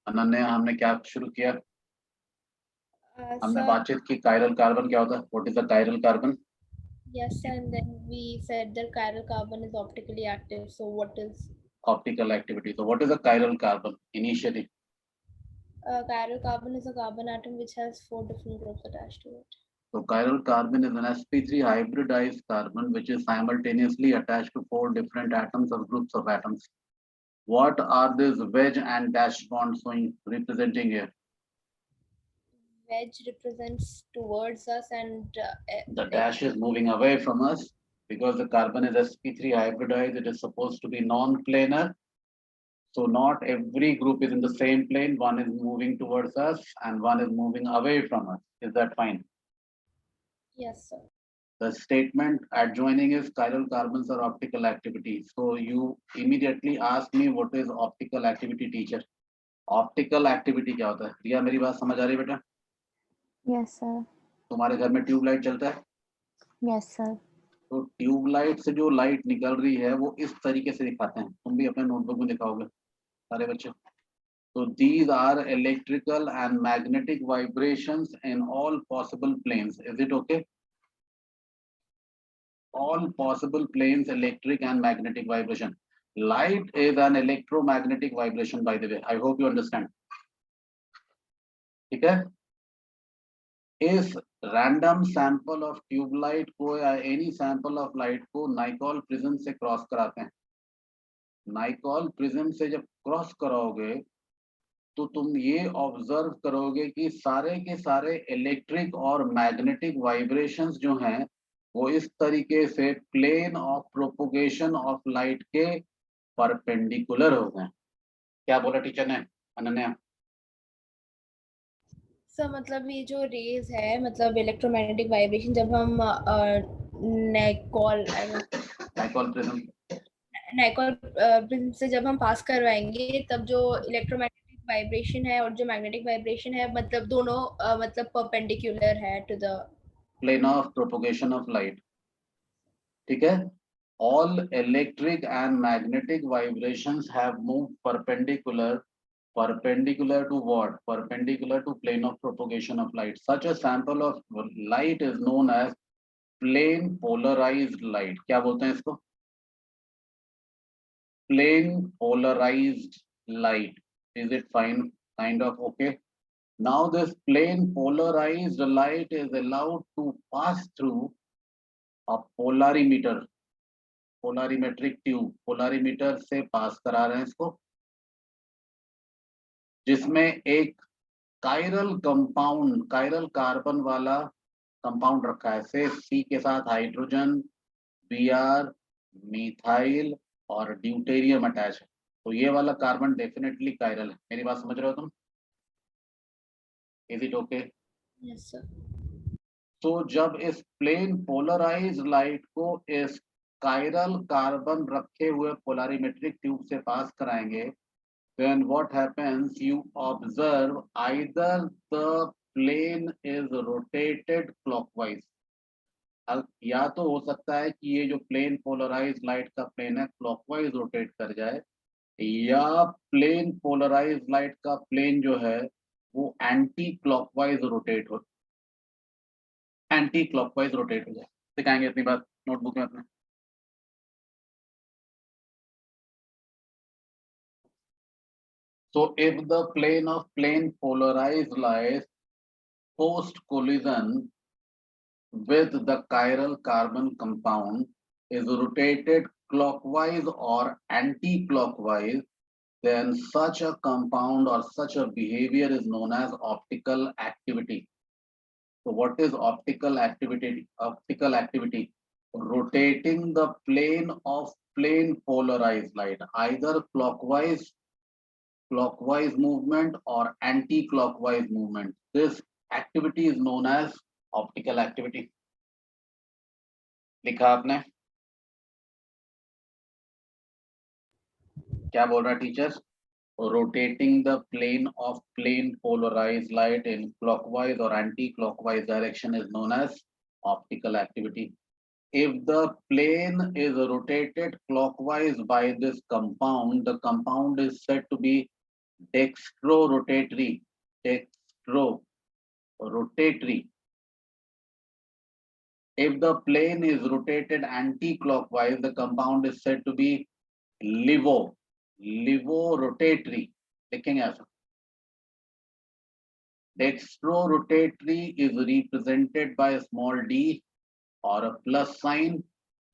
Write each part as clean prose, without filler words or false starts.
अनन्या, हमने क्या शुरू किया? हमने Sir, बातचीत की कायरल कार्बन क्या होता है, what is the chiral carbon? yes, and then we said that chiral carbon is optically active. So what is Optical activity. So what is a chiral carbon initially? chiral carbon? Is a carbon atom which has 4 different groups attached to it. So chiral carbon is an sp3 hybridized carbon which is simultaneously attached to 4 different atoms or groups of atoms. What are these wedge and dash bonds showing representing here? Wedge represents towards us, and The dash is moving away from us because the carbon is sp3 hybridized. It is supposed to be non-planar. So not every group is in the same plane. One is moving towards us and one is moving away from us. Is that fine? yes, sir. The statement adjoining is chiral carbons are optical activity. So you immediately ask me what is optical activity, teacher? Optical activity क्या होता है? रिया, मेरी बात समझ आ रही है बेटा? Yes, sir. तुम्हारे घर में ट्यूबलाइट चलता है? Yes, sir. तो ट्यूबलाइट से जो लाइट निकल रही है वो इस तरीके से दिखाते हैं, तुम भी अपने नोटबुक में दिखाओगे सारे बच्चे. So these are electrical and magnetic vibrations in all possible planes. Is it okay? All possible planes, electric and magnetic vibration. Light is an electromagnetic vibration, by the way. I hope you understand. ठीक है? इस random sample of tubelight को या any sample of light को नाइकॉल prism से cross कराते हैं. नाइकॉल prism से जब क्रॉस कराओगे तो तुम ये ऑब्जर्व करोगे कि सारे के सारे इलेक्ट्रिक और मैग्नेटिक वाइब्रेशंस जो हैं वो इस तरीके से plane of propagation of light के परपेंडिकुलर हो गए. क्या बोला टीचर ने, अनन्या? सर मतलब ये जो रेज है, मतलब इलेक्ट्रोमैग्नेटिक वाइब्रेशन, जब हम नाइकॉल नाइकॉल प्रिज्म प्रिज्म से जब हम पास करवाएंगे, तब जो इलेक्ट्रोमैग्नेटिक वाइब्रेशन है और जो मैग्नेटिक वाइब्रेशन है, मतलब दोनों मतलब परपेंडिकुलर है to the plane of propagation of light. ठीक है? All electric and magnetic vibrations have moved perpendicular to what? Perpendicular to plane of propagation of light. Such a sample of light is known as plane polarized light. क्या बोलते हैं इसको? Plane polarized light. Is it fine? Kind of okay. Now this plane polarized light is allowed to pass through a polarimeter. Polarimetric tube, polarimeter से pass करा रहे हैं इसको, जिसमें एक कायरल कंपाउंड, कायरल कार्बन वाला कंपाउंड रखा है. से सी के साथ हाइड्रोजन, Br, मिथाइल और ड्यूटेरियम अटैच है. तो ये वाला कार्बन डेफिनेटली कायरल है. मेरी बात समझ रहे हो तुम? Is it okay? Yes sir. तो जब इस प्लेन पोलराइज्ड लाइट को इस कायरल कार्बन रखे हुए पोलारीमेट्रिक ट्यूब से पास कराएंगे, then what happens, you observe either the plane is rotated clockwise. या तो हो सकता है कि ये जो प्लेन पोलराइज्ड लाइट का प्लेन है क्लॉकवाइज रोटेट कर जाए, या प्लेन पोलराइज्ड लाइट का प्लेन जो है वो एंटी क्लॉकवाइज रोटेट हो जाए. दिखाएंगे इतनी बात नोटबुक में अपने. So if the plane polarized light post collision with the chiral carbon compound is rotated clockwise or anti-clockwise, then such a compound or such a behavior is known as optical activity. So what is optical activity? Optical activity, rotating the plane of plane polarized light, either clockwise movement or anti-clockwise movement. This activity is known as optical activity. लिखा आपने? क्या बोल रहा teacher? Rotating the plane of plane polarized light in clockwise or anti-clockwise direction is known as optical activity. If the plane is rotated clockwise by this compound, the compound is said to be dextrorotatory. If the plane is rotated anti-clockwise, the compound is said to be levorotatory. लिखेंगे ऐसा. Dextrorotatory is represented by a small d or a plus sign.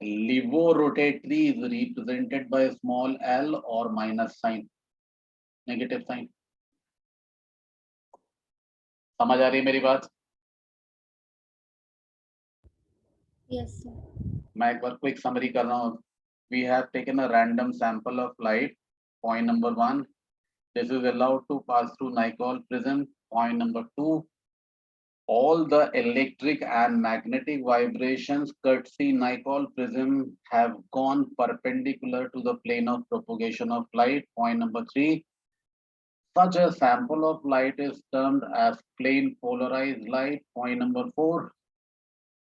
Levorotatory is represented by a small l or minus sign, negative sign. समझ आ रही है मेरी बात? Yes, sir. मैं एक बार quick summary कर रहा हूँ. We have taken a random sample of light. Point number 1. This is allowed to pass through Nicol prism. Point number 2. All the electric and magnetic vibrations courtesy Nicol prism have gone perpendicular to the plane of propagation of light. Point number 3. Such a sample of light is termed as plane polarized light. Point number 4.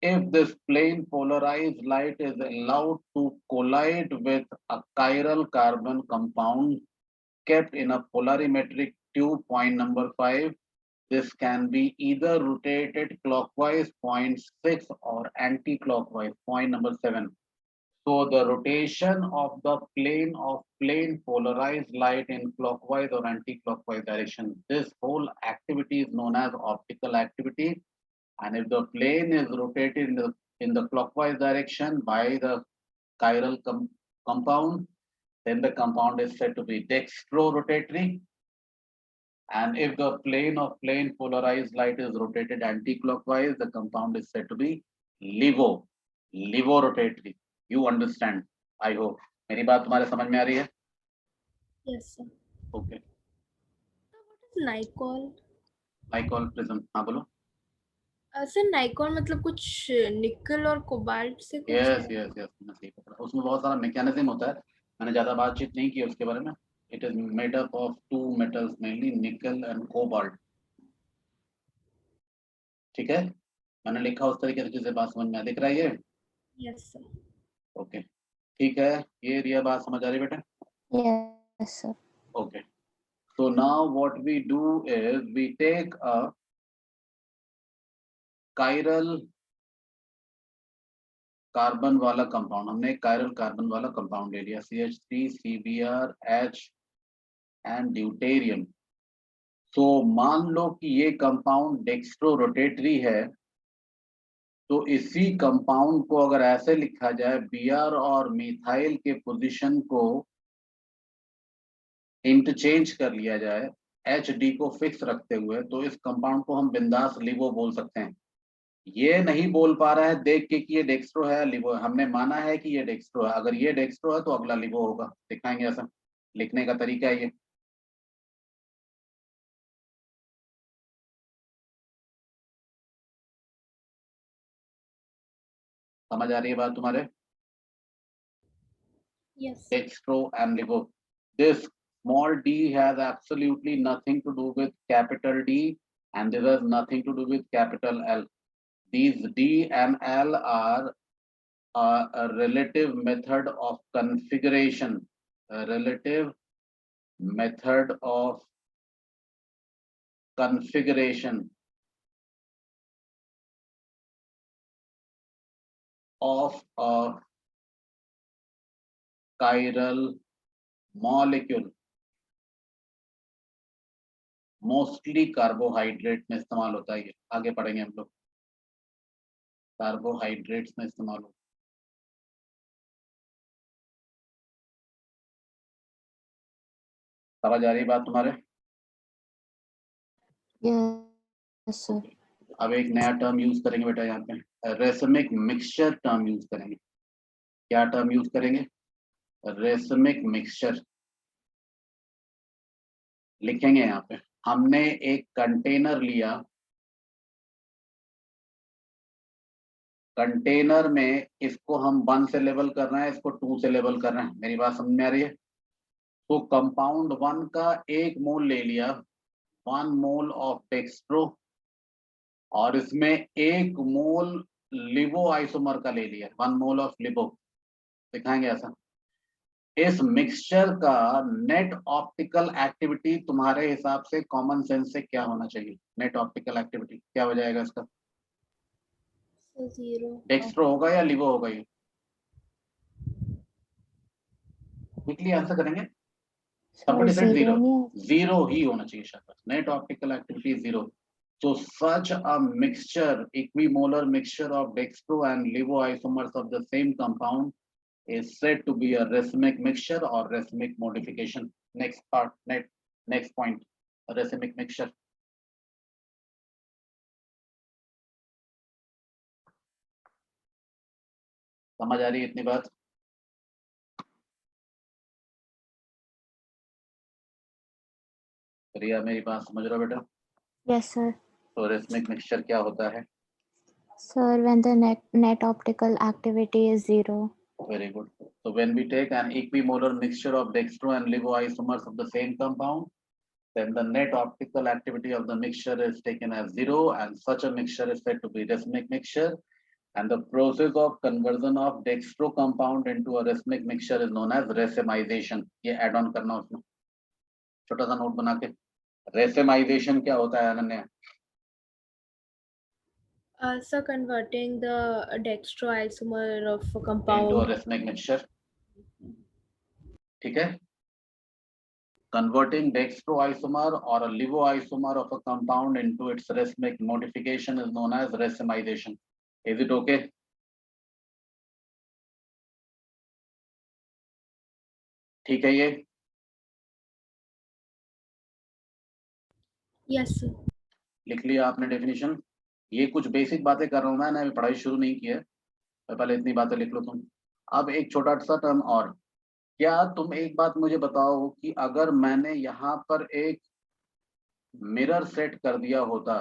If this plane polarized light is allowed to collide with a chiral carbon compound kept in a polarimetric tube. Point number 5. This can be either rotated clockwise, point 6, or anti-clockwise, point number 7. So the rotation of the plane polarized light in clockwise or anti-clockwise direction. This whole activity is known as optical activity. And if the plane is rotated in the clockwise direction by the chiral compound, then the compound is said to be dextrorotatory. And if the plane of plane polarized light is rotated anti-clockwise, the compound is said to be levorotatory. You understand? I hope. मेरी बात तुम्हारे समझ में आ रही है? Yes, sir. Okay. What is Nicol? Nicol prism. हाँ बोलो. Sir नाइकॉल मतलब कुछ निकल और कोबाल्ट से कुछ Yes, है? yes, yes. मैंने सही पकड़ा. उसमें बहुत सारा मैकेनिज्म होता है. मैंने ज्यादा बातचीत नहीं की उसके बारे में. It is made up of two metals, mainly nickel and cobalt. ठीक है? मैंने लिखा उस तरीके से बात समझ में दिख रहा है ये? Yes, sir. Okay. ठीक है. ये रिया बात समझ आ रही बेटा? Yes, sir. Okay. So now what we do is we take a chiral carbon वाला कंपाउंड. हमने एक chiral कार्बन वाला कंपाउंड ले लिया, CH3, CBr, H and deuterium. तो मान लो कि ये कंपाउंड डेक्स्ट्रोरोटेटरी है, तो इसी कंपाउंड को अगर ऐसे लिखा जाए, Br और मिथाइल के पोजीशन को इंटरचेंज कर लिया जाए HD को फिक्स रखते हुए, तो इस कंपाउंड को हम बिंदास लिवो बोल सकते हैं. ये नहीं बोल पा रहा है देख के कि ये डेक्स्ट्रो है लिवो है. हमने माना है कि ये डेक्स्ट्रो है. अगर ये डेक्स्ट्रो है तो अगला लिवो होगा. दिखाएंगे ऐसा. लिखने का तरीका है ये. समझ आ रही है बात तुम्हारे? Yes. Dextro and livo. This small d has absolutely nothing to do with capital D, and this has nothing to do with capital L. These D and L are a relative method of configuration. A relative method of configuration of a chiral molecule. Mostly carbohydrate में इस्तेमाल होता है. ये आगे पढ़ेंगे हम लोग. Carbohydrates में इस्तेमाल होता है. समझ आ रही बात तुम्हारे? Yes, sir. अब एक नया टर्म यूज करेंगे बेटा यहाँ पे. रेसमिक मिक्सचर टर्म यूज करेंगे. क्या टर्म यूज करेंगे? Racemic mixture. लिखेंगे यहाँ पे. हमने एक कंटेनर लिया. कंटेनर में इसको हम 1 से लेवल कर रहे हैं, इसको 2 से लेवल कर रहे हैं. मेरी बात समझ में आ रही है? तो कंपाउंड 1 का 1 मोल ले लिया, 1 मोल ऑफ डेक्स्ट्रो, और इसमें 1 मोल लिवो आइसोमर का ले लिया, 1 मोल ऑफ लिवो. दिखाएंगे ऐसा. इस मिक्सचर का नेट ऑप्टिकल एक्टिविटी तुम्हारे हिसाब से कॉमन सेंस से क्या होना चाहिए? नेट ऑप्टिकल एक्टिविटी क्या हो जाएगा इसका? So 0. डेक्स्ट्रो होगा या लिवो होगा? ये क्विकली आंसर करेंगे। Sir, Somebody said zero zero. नहीं Zero ही होना चाहिए शायद। Net optical activity is zero. So such a mixture, equimolar mixture of dextro and levo isomers of the same compound is said to be a racemic mixture or racemic modification. Next part, next point, racemic mixture. समझ आ रही है इतनी बात? प्रिया मेरी बात समझ रहे हो बेटा? Yes, sir. तो racemic mixture क्या होता है? Sir, when the net optical activity is zero. Very good. So when we take an equimolar mixture of dextro and levo isomers of the same compound, then the net optical activity of the mixture is taken as zero, and such a mixture is said to be racemic mixture. And the process of conversion of dextro compound into a racemic mixture is known as racemization. ये add on करना उसमें छोटा सा note बना के। racemization क्या होता है Ananya? So converting the dextroisomer of a Into a compound. racemic mixture. ठीक है? Converting dextroisomer or a levoisomer of a compound into its racemic modification is known as racemization. Is it okay? ठीक है ये? Yes, sir. लिख लिया आपने definition? ये कुछ बेसिक बातें कर रहा हूं मैंने अभी पढ़ाई शुरू नहीं की है, पहले इतनी बातें लिख लो तुम। अब एक छोटा सा टर्म और, क्या तुम एक बात मुझे बताओ कि अगर मैंने यहाँ पर एक मिरर सेट कर दिया होता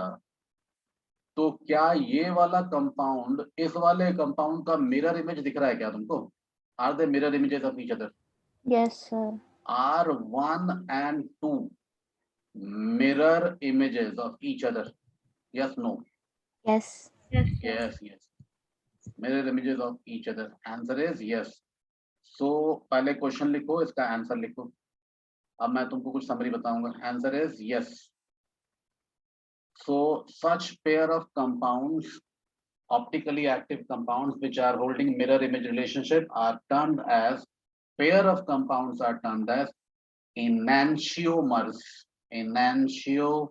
तो क्या ये वाला कंपाउंड इस वाले कंपाउंड का मिरर इमेज दिख रहा है क्या तुमको? Are they mirror images of each other? Yes, sir. Are 1 and 2 mirror images of each other? Yes, no? Yes. Yes, sir. Yes, yes. Mirror images of each other. Answer is yes. So पहले question लिखो, इसका answer लिखो। अब मैं तुमको कुछ summary बताऊंगा। Answer is yes. So such pair of compounds, optically active compounds which are holding mirror image relationship are termed as, pair of compounds are termed as enantiomers. Enantiomers.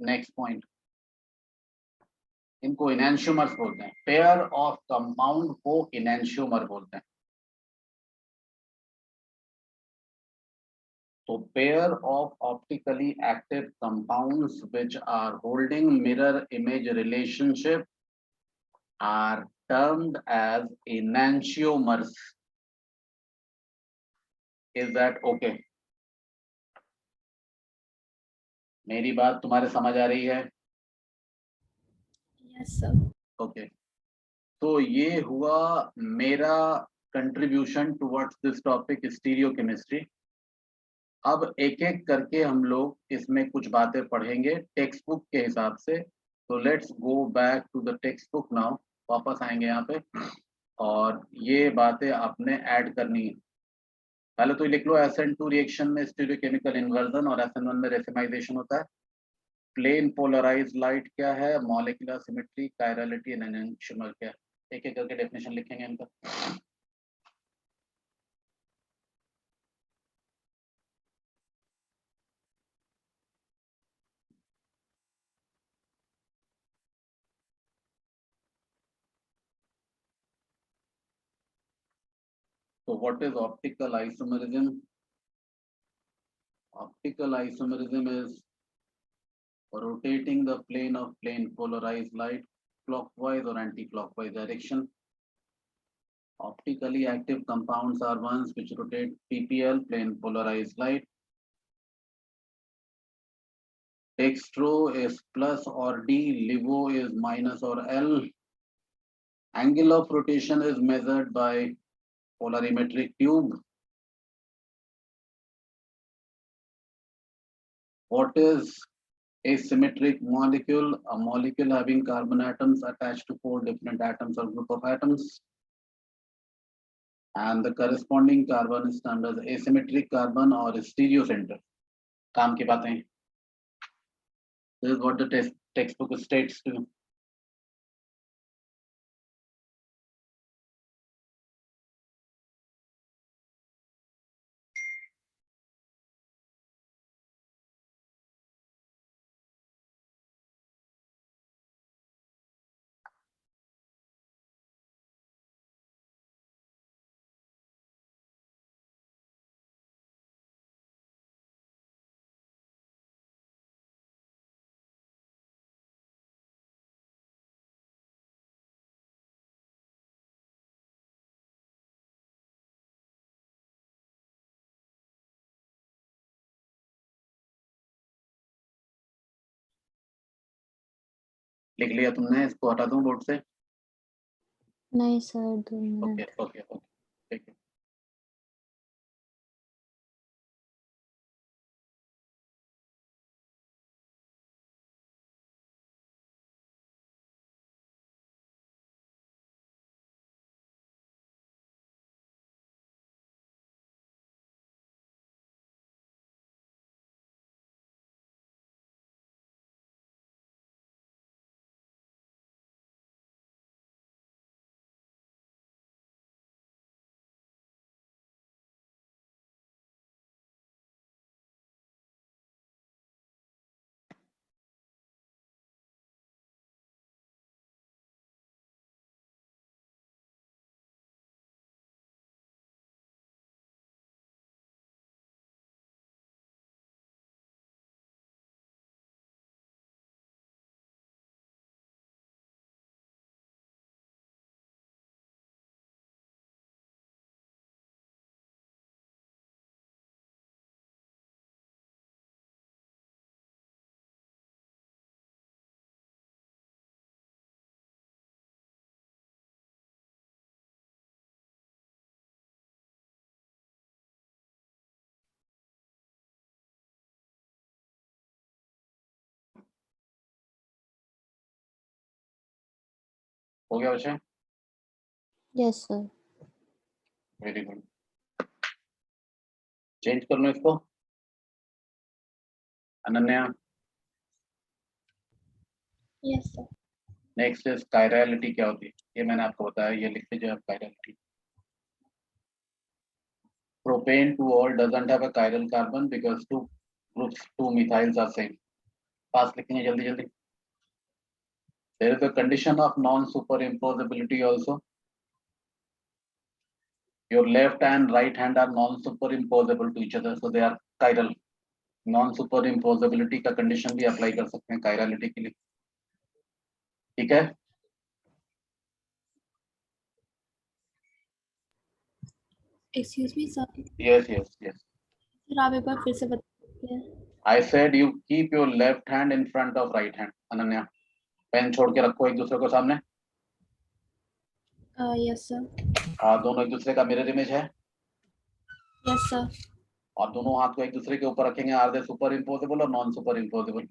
Next point. इनको enantiomers बोलते हैं। Pair of compound को enantiomer बोलते हैं। तो pair of optically active compounds which are holding mirror image relationship are termed as enantiomers. Is that okay? मेरी बात तुम्हारे समझ आ रही है? Yes, sir. ओके तो ये हुआ मेरा contribution towards this topic stereochemistry. अब एक एक करके हम लोग इसमें कुछ बातें पढ़ेंगे टेक्स्ट बुक के हिसाब से। तो let's go back to the text book now. वापस आएंगे यहाँ पे और ये बातें आपने ऐड करनी है। पहले तो लिख लो SN2 रिएक्शन में स्टीरियोकेमिकल इन्वर्जन और SN1 में रेसिमाइजेशन होता है। प्लेन पोलराइज्ड लाइट क्या है, molecular symmetry, chirality and enantiomer क्या है। एक एक करके डेफिनेशन लिखेंगे इनका। So what is optical isomerism? Optical isomerism is rotating the plane of plane polarized light clockwise or anti-clockwise direction. Optically active compounds are ones which rotate PPL, plane polarized light. Dextro is plus or D, levo is minus or L. Angle of rotation is measured by polarimetric tube. What is a symmetric molecule? A molecule having carbon atoms attached to 4 different atoms or group of atoms. and the corresponding carbon is termed as asymmetric carbon or stereocenter. काम की बातें. This is what the textbook states to you. लिख लिया तुमने? इसको हटा दूं board से? नहीं sir, 2 okay minute. Okay okay, ठीक है. हो गया बच्चे? Yes sir. Very good. Change कर लो इसको. Ananya. Yes, sir. Next is chirality. क्या होती है ये मैंने आपको बताया, ये लिख लीजिए आप. Chirality. Propane 2-ol doesn't have a chiral carbon because two groups, 2 methyls are same. पास लिखेंगे जल्दी जल्दी. There is a condition of non-superimposability also. Your left and right hand are non-superimposable to each other, so they are chiral. Non-superimposability का condition भी apply कर सकते हैं chirality के लिए. ठीक है? Excuse me, sir. Yes, yes, yes. Sir, आप एक बार फिर से बता सकते हैं? I said you keep your left hand in front of right hand. Ananya, pen छोड़ के रखो एक दूसरे को सामने. Yes, sir. हाँ, दोनों एक दूसरे का मिरर इमेज है. Yes, sir. और दोनों हाथ को एक दूसरे के ऊपर रखेंगे. आर दे सुपर इम्पोजेबल और non super imposable?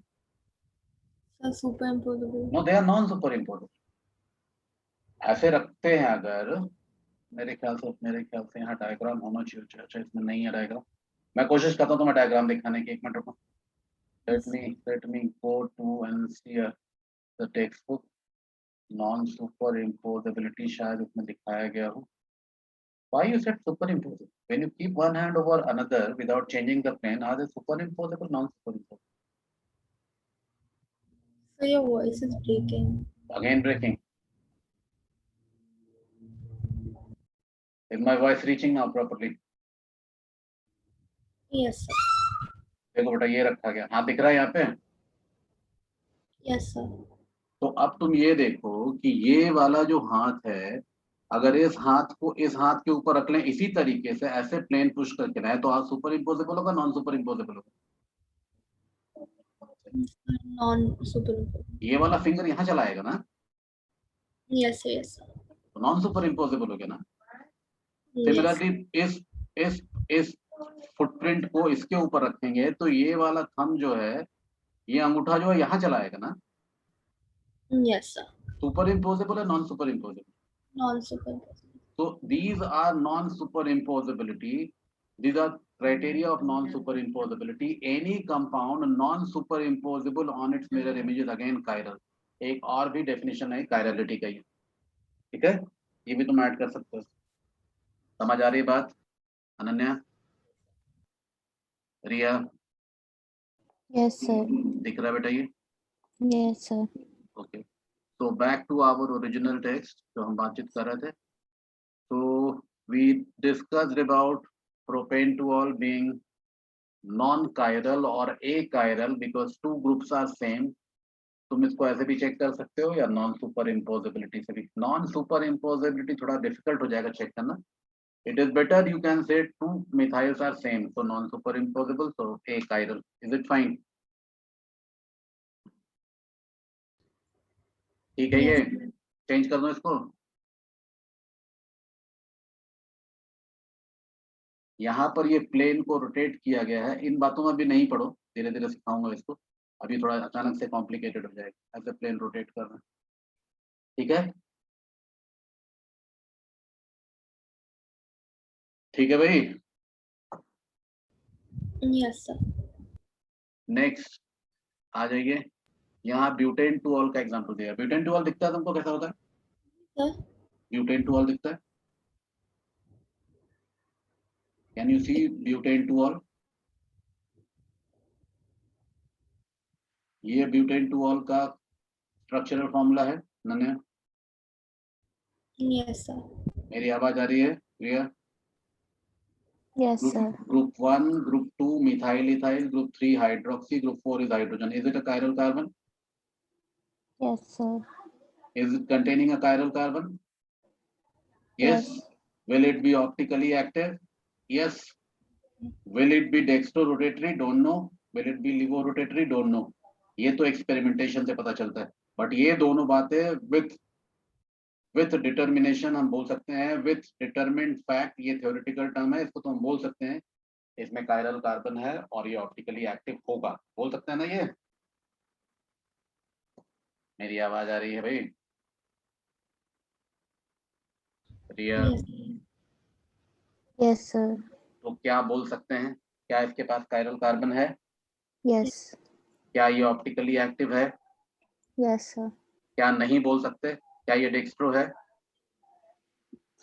Sir, superimposable. No, they are non super imposable. ऐसे रखते हैं अगर, मेरे ख्याल से यहाँ डायग्राम होना चाहिए. अच्छा, इसमें नहीं है डायग्राम. मैं कोशिश करता हूँ तुम्हें डायग्राम दिखाने की. एक मिनट रुको. let me go to and see the textbook. Non super imposability शायद उसमें दिखाया गया हो. Why you said superimposable? When you keep one hand over another without changing the plane, are they superimposable, non-superimposable? Sir, your voice is breaking. Again breaking. Is my voice reaching now properly? Yes, sir. देखो बेटा, ये रखा गया. हाँ, दिख रहा है यहाँ पे? Yes, sir. तो अब तुम ये देखो कि ये वाला जो हाथ है, अगर इस हाथ को इस हाथ के ऊपर रख लें इसी तरीके से, ऐसे प्लेन पुश करके रहे, तो हाथ सुपर इम्पोजेबल होगा, नॉन सुपर इम्पोजेबल होगा? Non-superimposable. ये वाला फिंगर यहाँ चलाएगा ना, Yes, sir. Yes, sir. तो नॉन सुपर इम्पोजेबल हो गया ना. Yes. सिमिलरली इस फुटप्रिंट को इसके ऊपर रखेंगे तो ये वाला थंब जो है, ये अंगूठा जो है यहाँ चलाएगा ना. Yes, sir. सुपर इम्पोजेबल है, non super imposable? Non-superimposable. So these are non-superimposability. These are criteria of non-superimposability. Any compound non-superimposable on its mirror image is again chiral. एक और भी definition है chirality का ये, ठीक है? ये भी तुम ऐड कर सकते हो. समझ आ रही है बात? अनन्या, रिया, Yes, sir. दिख रहा है बेटा ये? Yes, sir. Okay. So back to our original text जो हम बातचीत कर रहे थे. So we discussed about propanediol being non-chiral or achiral because two groups are same. तुम इसको ऐसे भी चेक कर सकते हो या नॉन सुपर इम्पोजिबिलिटी से भी. नॉन सुपर इम्पोजिबिलिटी थोड़ा डिफिकल्ट हो जाएगा चेक करना. It is better you can say two methyls are same, so non super imposable, so achiral. Is it fine? ठीक है, ये चेंज कर दो इसको. यहाँ पर ये प्लेन को रोटेट किया गया है. इन बातों में भी नहीं पढ़ो, धीरे धीरे सिखाऊंगा इसको. अभी थोड़ा अचानक से कॉम्प्लिकेटेड हो जाएगा ऐसे प्लेन रोटेट करना. ठीक है, ठीक है भाई. Yes, sir. नेक्स्ट आ जाइए. यहाँ ब्यूटेन टू ऑल का एग्जांपल दिया. ब्यूटेन टू ऑल दिखता है तुमको? कैसा होता है Sir. Butane two ol? दिखता है? Can you see butane two ol? ये ब्यूटेन टू ऑल का स्ट्रक्चरल फॉर्मूला है. Nanya, Yes, sir. मेरी आवाज आ रही है? रिया, Yes, sir. group 1, group 2 methyl ethyl, group 3 hydroxy, group 4 is hydrogen. Is it a chiral carbon? Yes, sir. Is it containing a chiral carbon? Yes. Yes. Will it be optically active? Yes. Will it be dextrorotatory? Don't know. Will it be levorotatory? Don't know. ये तो experimentation से पता चलता है. But ये दोनों बातें with determination हम बोल सकते हैं. विथ डिटरमिन्ड फैक्ट, ये थ्योरेटिकल टर्म है, इसको तो हम बोल सकते हैं इसमें कायरल कार्बन है और ये ऑप्टिकली एक्टिव होगा. बोल सकते हैं ना ये? मेरी आवाज आ रही है भाई? रिया, Yes. Yes, sir. तो क्या बोल सकते हैं? क्या इसके पास कायरल कार्बन है? Yes. क्या ये ऑप्टिकली एक्टिव है? Yes, sir. क्या नहीं बोल सकते? क्या ये डेक्स्ट्रो है?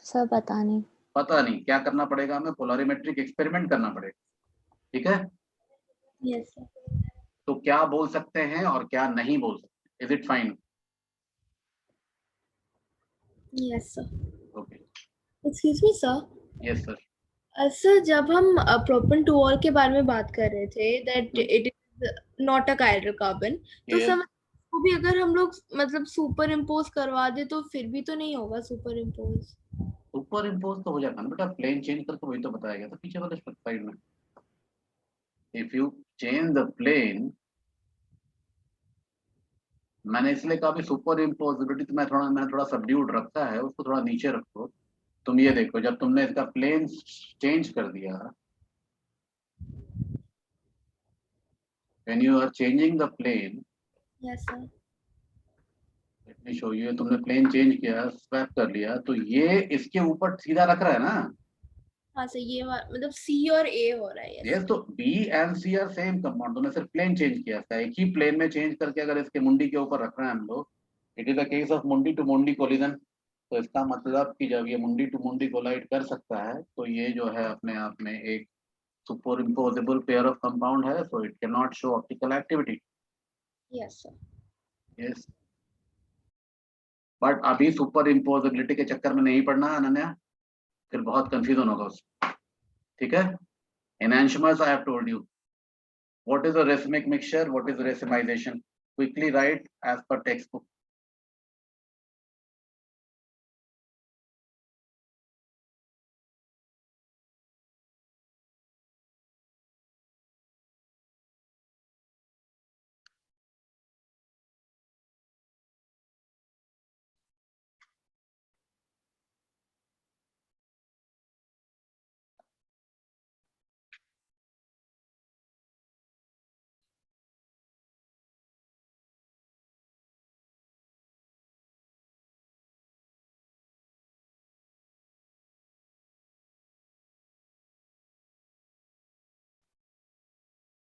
Sir, पता नहीं. पता नहीं. क्या करना पड़ेगा हमें? पोलरिमेट्रिक एक्सपेरिमेंट करना पड़ेगा. ठीक है, Yes, sir. तो क्या बोल सकते हैं और क्या नहीं बोल सकते? Is it fine? Yes, sir. Okay. Excuse me, sir. Yes sir. Sir जब हम प्रोपेन टू ऑल के बारे में बात कर रहे थे that it is not a chiral carbon, तो Yes. सर वो भी अगर हम लोग मतलब सुपर इम्पोज करवा दे तो फिर भी तो नहीं होगा सुपर इम्पोज. सुपर इम्पोज तो हो जाएगा ना बेटा. प्लेन चेंज करके वही तो बताया गया था पीछे वाले साइड में. If you change the plane, मैंने इसलिए कहा भी सुपर इम्पोजिबिलिटी तो मैंने थोड़ा सबड्यूड रखा है, उसको थोड़ा नीचे रखो. तुम ये देखो, जब तुमने इसका प्लेन चेंज कर दिया, when you are changing the plane, yes sir. let me show you. तुमने प्लेन चेंज किया, स्वैप कर लिया, तो ये इसके ऊपर सीधा रख रहा है ना. हाँ सर, ये मतलब सी और ए हो रहा है. यस, तो B and C are same compound. तुमने सिर्फ प्लेन चेंज किया था. एक ही प्लेन में चेंज करके अगर इसके मुंडी के ऊपर रख रहे हैं हम लोग, it is a case of मुंडी टू मुंडी कोलिजन. तो इसका मतलब कि जब ये मुंडी टू मुंडी कोलाइड कर सकता है तो ये जो है अपने आप में एक super imposable pair of compound है. So it can not show optical activity. Yes sir. Yes, but अभी सुपर इम्पोजिबिलिटी के चक्कर में नहीं पड़ना अनन्या, फिर बहुत कंफ्यूजन होगा उससे. ठीक है, enantiomers I have told you. What is a racemic mixture? What is racemization? Quickly write as per textbook.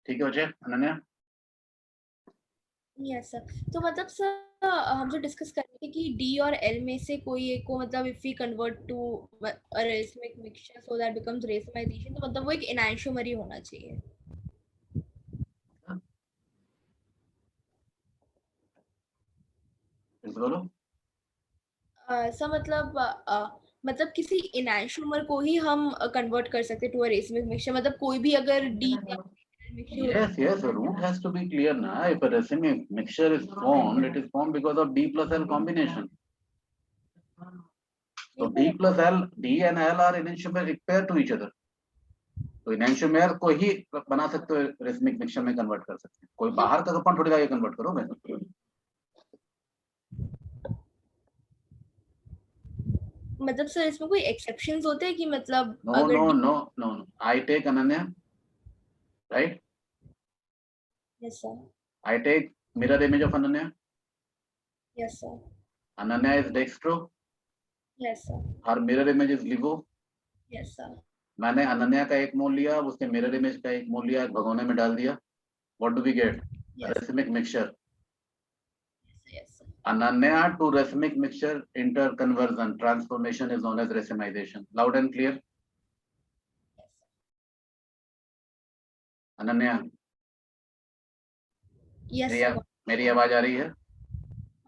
ठीक है बच्चे, अनन्या? Yes sir. तो मतलब सर हम जो डिस्कस कर रहे थे कि डी और एल में से कोई एक को मतलब if we convert to racemic mixture so that becomes racemisation, तो मतलब वो एक एनांटियोमर ही होना चाहिए। बोलो। सर मतलब किसी एनांटियोमर को ही हम कन्वर्ट कर सकते टू अ रेसमिक मिक्सचर, मतलब कोई भी अगर डी या mixture Yes, yes, the root has to be clear now. If a racemic mixture is formed, it is formed because of D plus L combination. So D plus L, D and L are enantiomer pair to each other. तो enantiomer को ही बना सकते हो, racemic mixture में convert कर सकते हैं। कोई बाहर का कंपाउंड थोड़ी जाके कन्वर्ट करोगे। मतलब सर इसमें कोई एक्सेप्शंस होते हैं कि मतलब No, अगर no, no, no, no. I take Ananya, right? Yes sir, I take mirror image of Ananya. Yes sir, Ananya is dextro. Yes sir, Her mirror image is LIGO. Yes sir, मैंने अनन्या का एक मोल लिया, उसके mirror image का एक मोल लिया, एक भगोने में डाल दिया। What do we get? Yes. Racemic mixture. yes sir, Ananya to racemic mixture interconversion transformation is known as racemization. Loud and clear. Ananya, yes Riya, sir, मेरी आवाज आ रही है?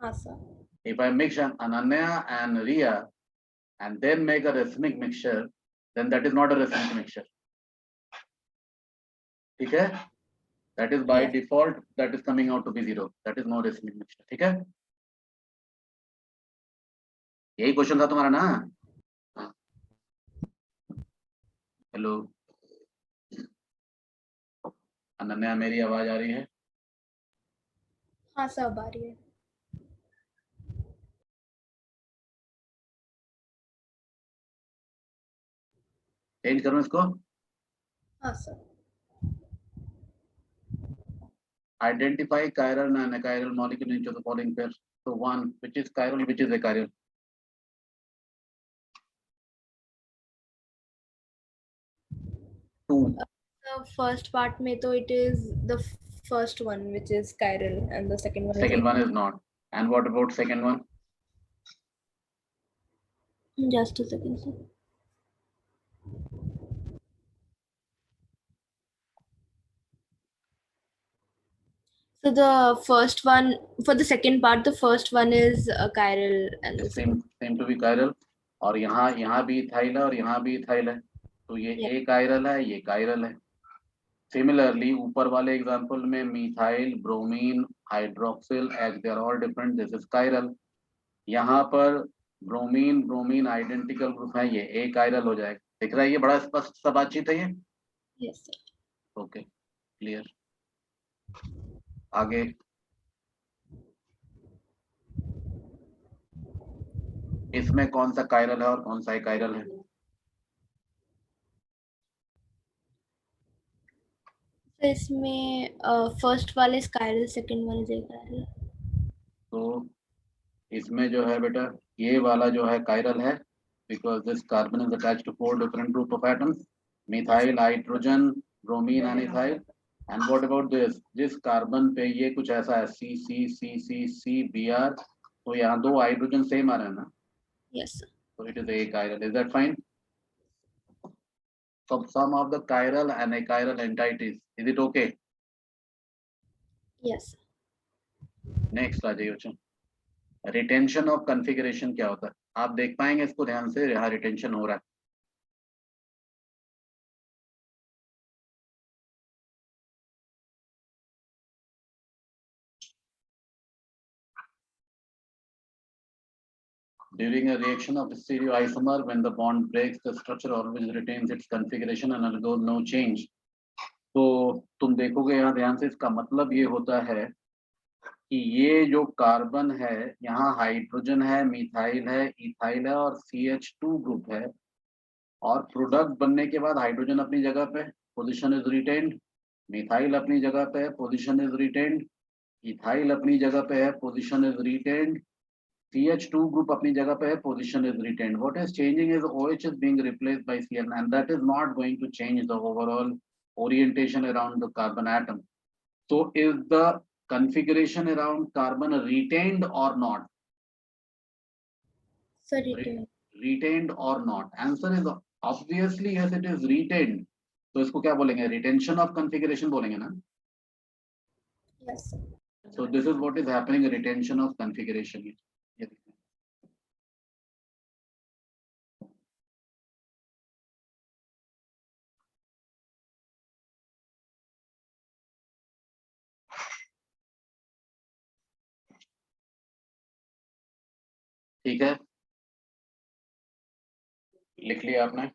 हाँ sir, If I mix an Ananya and Riya and then make a racemic mixture, then that is not a racemic mixture. ठीक है? That is by Yes. default, that is coming out to be zero. That is no racemic mixture. ठीक है? यही question था तुम्हारा ना? Hello Ananya, मेरी आवाज आ रही है? हाँ सर अब आ रही है। चेंज करूं इसको? हाँ sir, Identify chiral and achiral molecule in each of the following pairs. So one, which is chiral, which is achiral? Two. the first part में तो it is the first one which is chiral and the second one Second is one is not. And what about second one? just a second sir. So the first one, for the second part, the first one is chiral and the second. Same to be chiral. और यहाँ भी ethyl है और यहाँ भी ethyl है, तो ये Yeah. एक chiral है, ये chiral है। Similarly, ऊपर वाले एग्जांपल में methyl, bromine, hydroxyl, H, they are all different, this is chiral। यहाँ पर ब्रोमीन ब्रोमीन आइडेंटिकल ग्रुप है, ये एक chiral हो जाएगा। दिख रहा है? ये बड़ा स्पष्ट सा बातचीत है ये। Yes sir. Okay, clear. आगे इसमें कौन सा chiral है और कौन सा chiral है? तो इसमें फर्स्ट वाले is chiral, second one is achiral. तो इसमें जो है बेटा, ये वाला जो है chiral है, because this carbon is attached to 4 different group of atoms, methyl, hydrogen, bromine and ethyl. And what about this? जिस कार्बन पे ये कुछ ऐसा है, C C C C C Br, तो यहाँ दो हाइड्रोजन सेम आ रहे हैं ना, Yes sir. so it is a chiral. Is that fine? So sum of the chiral and achiral entities, is it okay? Yes sir. Next आ जाइए बच्चों। Retention of configuration क्या होता है? आप देख पाएंगे इसको ध्यान से, यहाँ रिटेंशन हो रहा है। During a reaction of stereoisomer, when the bond breaks, the structure always retains its configuration and undergoes no change. तो तुम देखोगे यहाँ ध्यान से, इसका मतलब ये होता है कि ये जो कार्बन है, यहाँ हाइड्रोजन है, मिथाइल है, इथाइल है और CH2 ग्रुप है, और प्रोडक्ट बनने के बाद हाइड्रोजन अपनी जगह पे, पोजीशन इज रिटेन्ड, मिथाइल अपनी जगह पे है, पोजीशन इज रिटेन्ड, इथाइल अपनी जगह पे है, position is retained, CH2 group अपनी जगह पे है, position is retained. What is changing is OH is being replaced by Cl, and that is not going to change the overall orientation around the carbon atom. So is the configuration around carbon retained or not? Sir, retain. Retained or not? Answer is obviously yes, it is retained. तो इसको क्या बोलेंगे? Retention of configuration बोलेंगे ना? Yes, sir. So this is what is happening, retention of configuration. ये देखिए। ठीक है, लिख लिया आपने?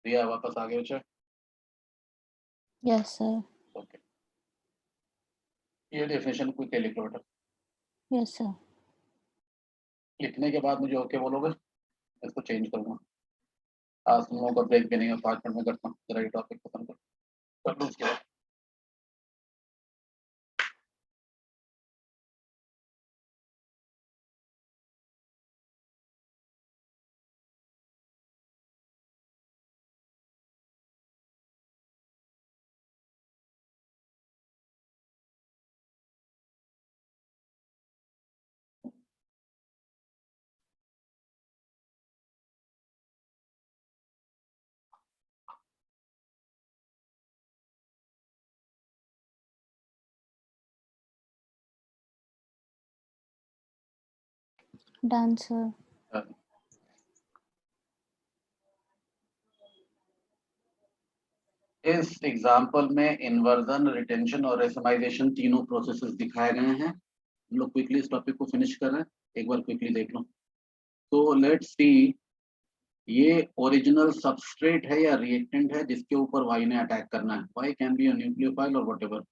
दिया, वापस आ गए बच्चे? Yes, sir. ओके, ये डेफिनेशन को क्या लिख लो बेटा? Yes, sir. लिखने के बाद मुझे ओके बोलोगे, इसको चेंज करूंगा। आज तुम लोगों का ब्रेक भी नहीं है, 5 मिनट में करता हूँ, जरा ये टॉपिक खत्म कर लो उसके बाद। Done, sir. इस एग्जाम्पल में इन्वर्जन, रिटेंशन और रेसमाइजेशन तीनों प्रोसेसेस दिखाए गए हैं। हम लोग क्विकली इस टॉपिक को फिनिश कर रहे हैं, एक बार क्विकली देख लो। तो लेट्स सी, ये ओरिजिनल सबस्ट्रेट है या रिएक्टेंट है जिसके ऊपर वाई ने अटैक करना है। Y can be a nucleophile और व्हाटएवर।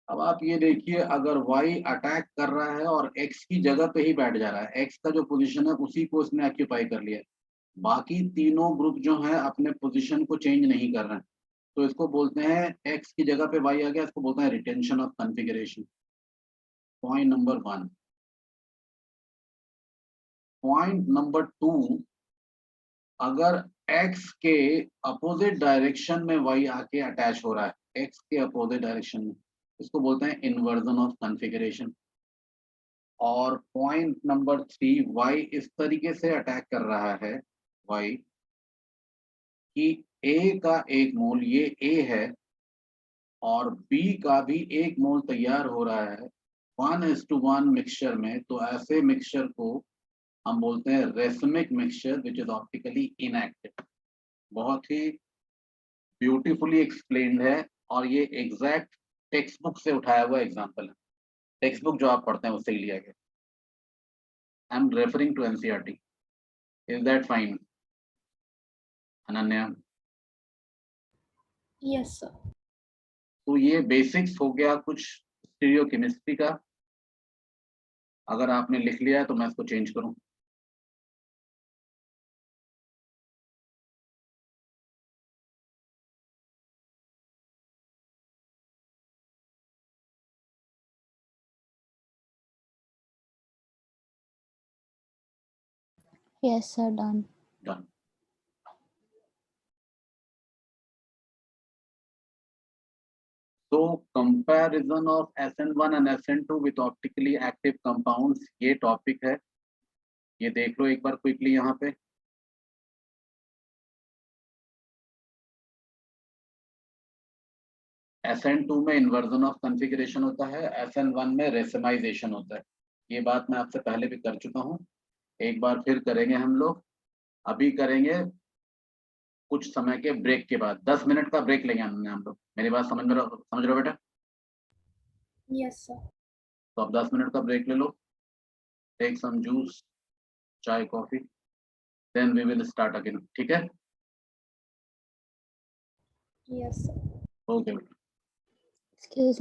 अब आप ये देखिए, अगर वाई अटैक कर रहा है और एक्स की जगह पे ही बैठ जा रहा है, एक्स का जो पोजीशन है उसी को उसने ऑक्यूपाई कर लिया है, बाकी तीनों ग्रुप जो हैं अपने पोजीशन को चेंज नहीं कर रहे हैं, तो इसको बोलते हैं, एक्स की जगह पे वाई आ गया, इसको बोलते हैं retention of configuration. Point number 1। Point number 2, अगर एक्स के अपोजिट डायरेक्शन में वाई आके अटैच हो रहा है, एक्स के अपोजिट डायरेक्शन में, इसको बोलते हैं इन्वर्जन ऑफ कॉन्फ़िगरेशन। और पॉइंट नंबर 3, वाई इस तरीके से अटैक कर रहा है, वाई कि ए का एक मोल, ये ए है, और बी का भी एक मोल तैयार हो रहा है 1:1 मिक्सचर में, तो ऐसे मिक्सचर को हम बोलते हैं racemic mixture which is optically inactive. बहुत ही ब्यूटीफुली एक्सप्लेन्ड है, और ये एग्जैक्ट टेक्स्ट बुक से उठाया हुआ एग्जाम्पल है। टेक्स्ट बुक जो आप पढ़ते हैं उससे ही लिया गया। I am referring to NCERT. Is that fine Ananya? Yes, sir. तो ये बेसिक्स हो गया कुछ स्टीरियोकेमिस्ट्री का। अगर आपने लिख लिया है तो मैं इसको चेंज करूं। Yes, sir. Done. Done. So comparison of SN1 and SN2 with optically active compounds, ये टॉपिक है, ये देख लो एक बार क्विकली यहाँ पे। SN2 में इन्वर्जन ऑफ कॉन्फ़िगरेशन होता है, SN1 में रेसमाइजेशन होता है। ये बात मैं आपसे पहले भी कर चुका हूँ, एक बार फिर करेंगे हम लोग। अभी करेंगे कुछ समय के ब्रेक के बाद, 10 मिनट का ब्रेक लेंगे हम लोग। मेरी बात समझ रहे हो बेटा? Yes, sir. तो अब 10 मिनट का ब्रेक ले लो, take some juice, chai, coffee, then we will start again. ठीक है? Yes, sir. ओके। Excuse